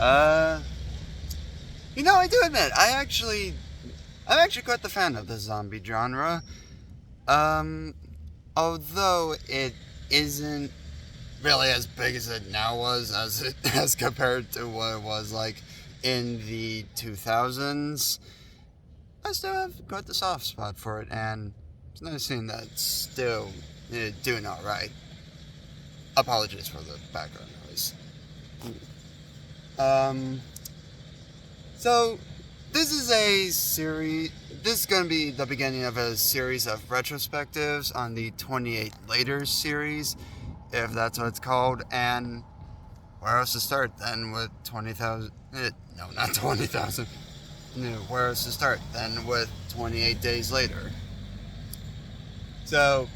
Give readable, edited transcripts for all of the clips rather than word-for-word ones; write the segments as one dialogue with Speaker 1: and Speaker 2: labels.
Speaker 1: Uh, I do admit, I'm actually quite the fan of the zombie genre. Um, Although it isn't really as big as it now was, as compared to what it was like in the 2000s, I still have quite the soft spot for it, and it's nice seeing that it's still doing all right. Apologies for the background noise. Um, so this is a series. This is going to be the beginning of a series of retrospectives on the 28 Later series, if that's what it's called. And where else to start then with 20,000? No, not 20,000. No, where else to start then with 28 Days Later? So,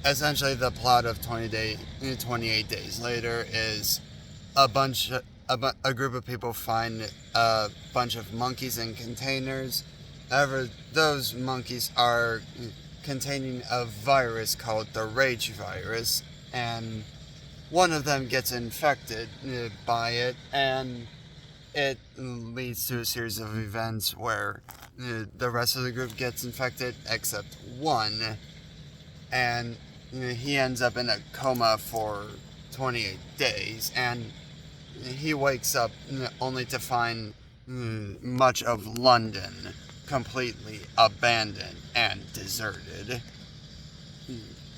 Speaker 1: essentially, the plot of 28 Days Later is a group of people find a bunch of monkeys in containers. However, those monkeys are containing a virus called the rage virus, and one of them gets infected by it, and it leads to a series of events where the rest of the group gets infected except one, and he ends up in a coma for 28 days, and he wakes up only to find much of London completely abandoned and deserted.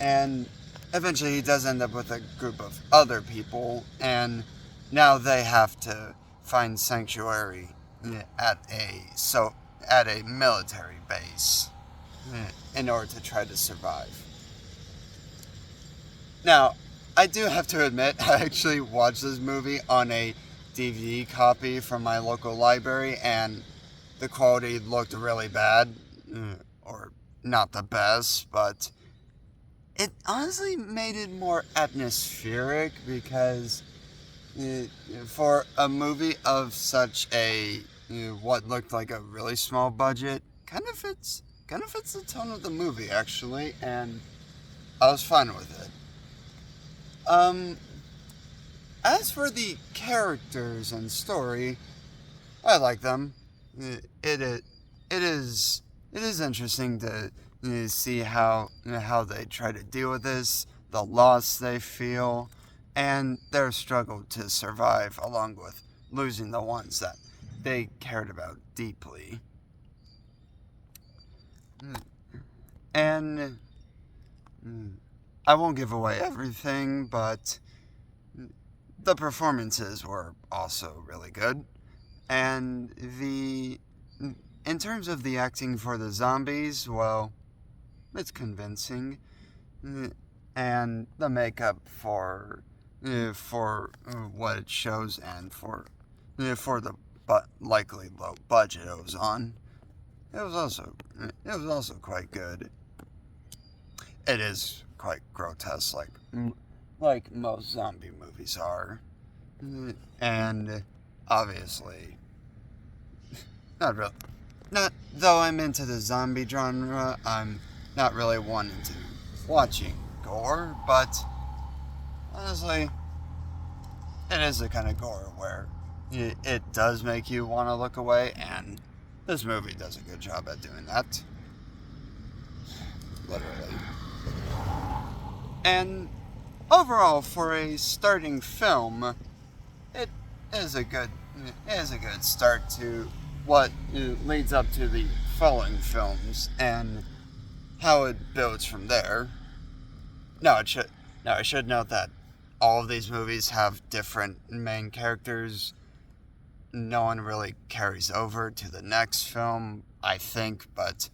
Speaker 1: And eventually he does end up with a group of other people, and now they have to find sanctuary at a military base in order to try to survive. Now, I do have to admit, I actually watched this movie on a DVD copy from my local library, and the quality looked really bad, or not the best, but it honestly made it more atmospheric because for a movie of such a what looked like a really small budget, kind of fits the tone of the movie actually, and I was fine with it. Um, as for the characters and story, I like them. It it, it is interesting to see how they try to deal with this, the loss they feel, and their struggle to survive, along with losing the ones that they cared about deeply. And I won't give away everything, but the performances were also really good. And in terms of the acting for the zombies, well, it's convincing. And the makeup for what it shows, and for the likely low budget it was on, it was also quite good. It is quite grotesque, like most zombie movies are, and obviously not really. Not though I'm into the zombie genre, I'm not really one into watching gore, but honestly, it is the kind of gore where it does make you want to look away, and this movie does a good job at doing that. Literally. And overall, for a starting film, it is a good start to what leads up to the following films and how it builds from there. Now it should Now I should note that all of these movies have different main characters. No one really carries over to the next film, I think, but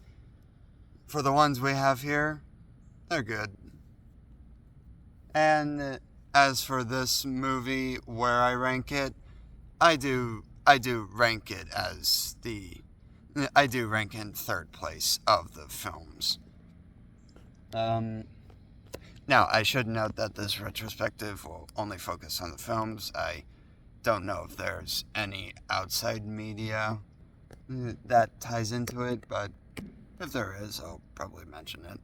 Speaker 1: for the ones we have here, they're good. And as for this movie, where I rank it, I do rank it as I do rank in third place of the films. Um, Now, I should note that this retrospective will only focus on the films. I don't know if there's any outside media that ties into it, but if there is, I'll probably mention it.